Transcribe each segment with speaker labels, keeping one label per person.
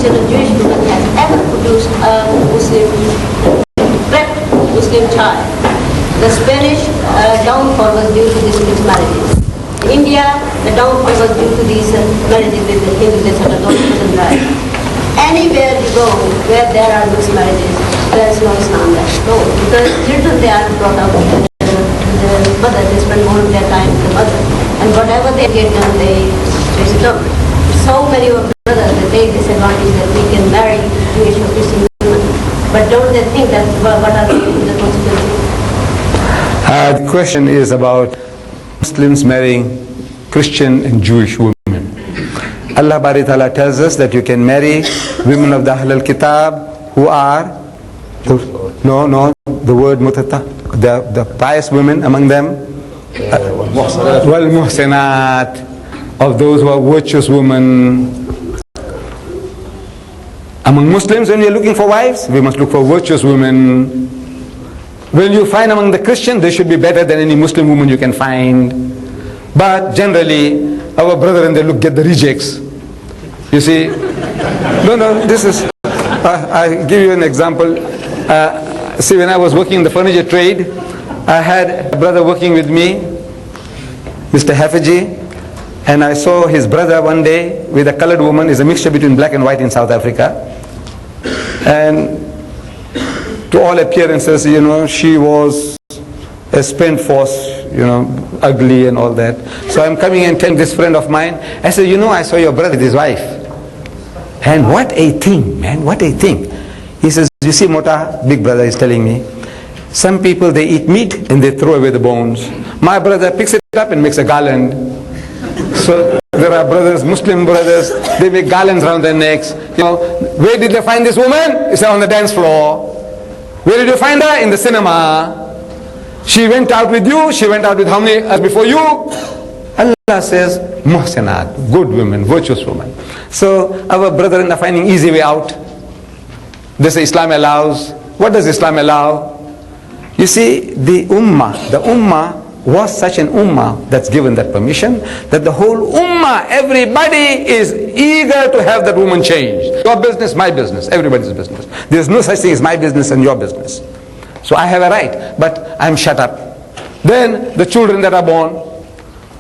Speaker 1: Christian or Jewish woman has ever produced a prepped Muslim child. The Spanish downfall was due to these mixed marriages. In India, the downfall was due to these marriages with the Hindu, they sort of don't doesn't right. Anywhere you go where there are mixed marriages, there is no Islam there. No, because children they are brought up with the mother, they spend more of their time with the mother. And whatever they get done, they face it up. So many of the brothers, they take this advantage that we can marry Jewish or Christian women. But don't they think that what are the consequences?
Speaker 2: The question is about Muslims marrying Christian and Jewish women. Allah Bari Ta'ala tells us that you can marry women of the Ahlul Kitab who are, the word mutata, the pious women among them, wal muhsinat, of those who are virtuous women. Among Muslims, when we are looking for wives, we must look for virtuous women. When you find among the Christians, they should be better than any Muslim woman you can find. But generally, our brethren, they get the rejects. You see? This is, I give you an example. See, when I was working in the furniture trade, I had a brother working with me, Mr. Hafaji, and I saw his brother one day with a colored woman. It's a mixture between black and white in South Africa. And to all appearances, she was a spent force, ugly and all that. So I'm coming and telling this friend of mine, I said, I saw your brother with his wife. And what a thing, man, what a thing. He says, you see, Mota, big brother is telling me, some people, they eat meat and they throw away the bones. My brother picks it up and makes a garland. So there are brothers, Muslim brothers, they make garlands around their necks. Where did they find this woman? It's on the dance floor. Where did you find her? In the cinema. She went out with you. She went out with how many as before you? Allah says, muhsinat, good women, virtuous women. So our brethren are finding easy way out. They say Islam allows. What does Islam allow? You see, the ummah was such an ummah that's given that permission, that the whole ummah, everybody is eager to have that woman changed. Your business, my business, everybody's business. There's no such thing as my business and your business. So I have a right, but I'm shut up. Then the children that are born,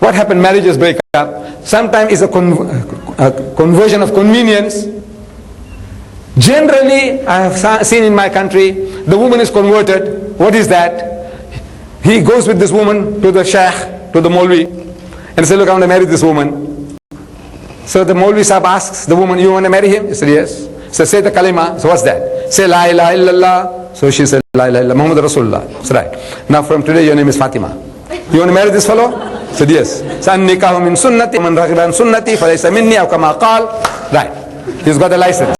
Speaker 2: what happened? Marriages break up. Sometimes it's a conversion of convenience. Generally, I have seen in my country, the woman is converted. What is that? He goes with this woman to the sheikh, to the Maulvi, and says, look, I want to marry this woman. So the Maulvi Sahib asks the woman, you want to marry him? He said, yes. So say the kalima. So what's that? Say la ilaha illallah. So she said, la ilaha illallah, Muhammad Rasulullah. That's right. Now from today, your name is Fatima. You want to marry this fellow? He said, yes. So an nikahu min sunnati, man raghiban sunnati, falaysa minni, aw kama qal. Right. He's got a license.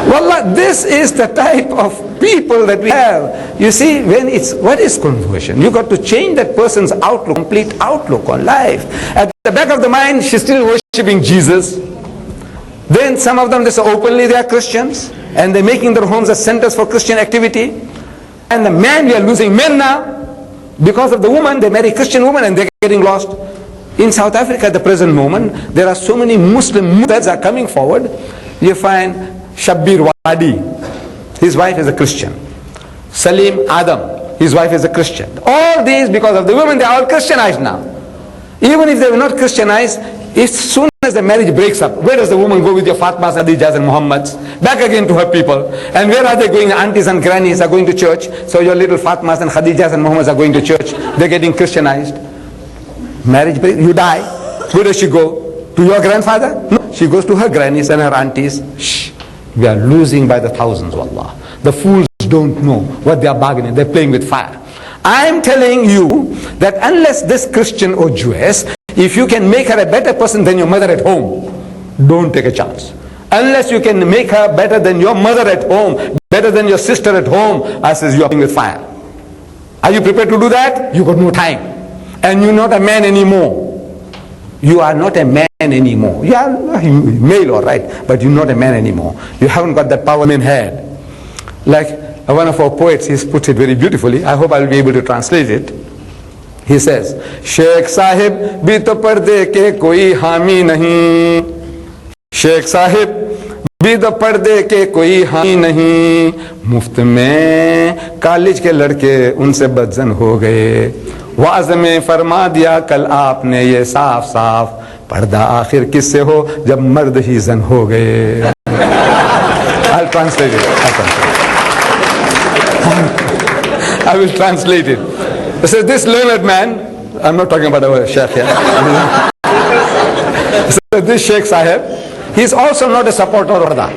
Speaker 2: Wallah, this is the type of people that we have. You see, what is conversion? You got to change that person's outlook, complete outlook on life. At the back of the mind, she's still worshipping Jesus. Then some of them, they say openly they are Christians, and they're making their homes as centers for Christian activity. And the man, we are losing men now. Because of the woman, they marry Christian women and they're getting lost. In South Africa at the present moment, there are so many Muslim that are coming forward. You find Shabbir Wadi, his wife is a Christian. Salim Adam, his wife is a Christian. All these, because of the women, they are all Christianized now. Even if they were not Christianized, as soon as the marriage breaks up, where does the woman go with your Fatmas, Khadijas and Muhammads? Back again to her people. And where are they going? Aunties and grannies are going to church. So your little Fatmas and Khadijas and Muhammads are going to church. They're getting Christianized. Marriage breaks, you die. Where does she go? To your grandfather? No. She goes to her grannies and her aunties. Shh. We are losing by the thousands, wallah. The fools don't know what they are bargaining. They're playing with fire. I am telling you that unless this Christian or Jewess, if you can make her a better person than your mother at home, don't take a chance. Unless you can make her better than your mother at home, better than your sister at home, I says you are playing with fire. Are you prepared to do that? You got no time. And you're not a man anymore. You are not a man anymore. You are male, all right, but you're not a man anymore. You haven't got that power men had. Like one of our poets, he's put it very beautifully. I hope I'll be able to translate it. He says, Sheikh Sahib bhi to parde ke koi hami nahi. Sheikh Sahib बिद पर्दे के कोई हानि नहीं, मुफ्त में college के लड़के उनसे बदजन हो गए। वाज में फरमा दिया कल आपने ये साफ साफ, पर्दा आखिर किससे हो जब मर्द ही जन हो गए। I'll translate it. I will translate it. So this learned man, I'm not talking about our Sheikh here. So this Sheikh Sahib, he is also not a supporter of Parda.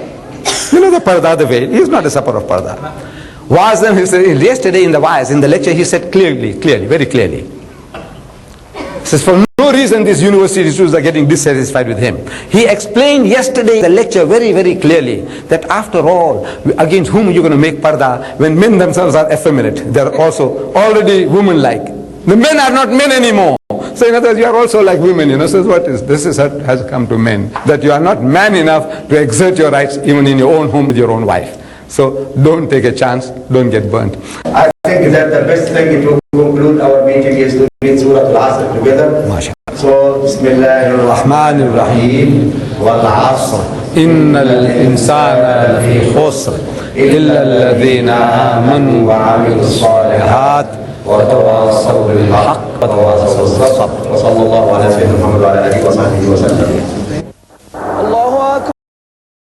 Speaker 2: You know the Parda, the veil. He is not a supporter of Parda. Wazan, he said, yesterday in the Waz, in the lecture, he said clearly, very clearly. He says, for no reason these university students are getting dissatisfied with him. He explained yesterday in the lecture very, very clearly that after all, against whom are you going to make Parda when men themselves are effeminate? They are also already woman-like. The men are not men anymore. So in other words, you are also like women, you know. So this has come to men, that you are not man enough to exert your rights even in your own home with your own wife. So don't take a chance, don't get burnt.
Speaker 3: I think that the best thing to conclude our meeting is to read Surah Al-Asr together.
Speaker 2: MashaAllah.
Speaker 3: So, Bismillahirrahmanirrahim. Wal-Asr.
Speaker 2: Innal insana lafi khusr illa alladhina amanu wa amilu salihat
Speaker 3: وتواصوا بالحق وتواصوا بالصبر وصلى الله على سيدنا محمد وعلى اله وصحبه وسلم.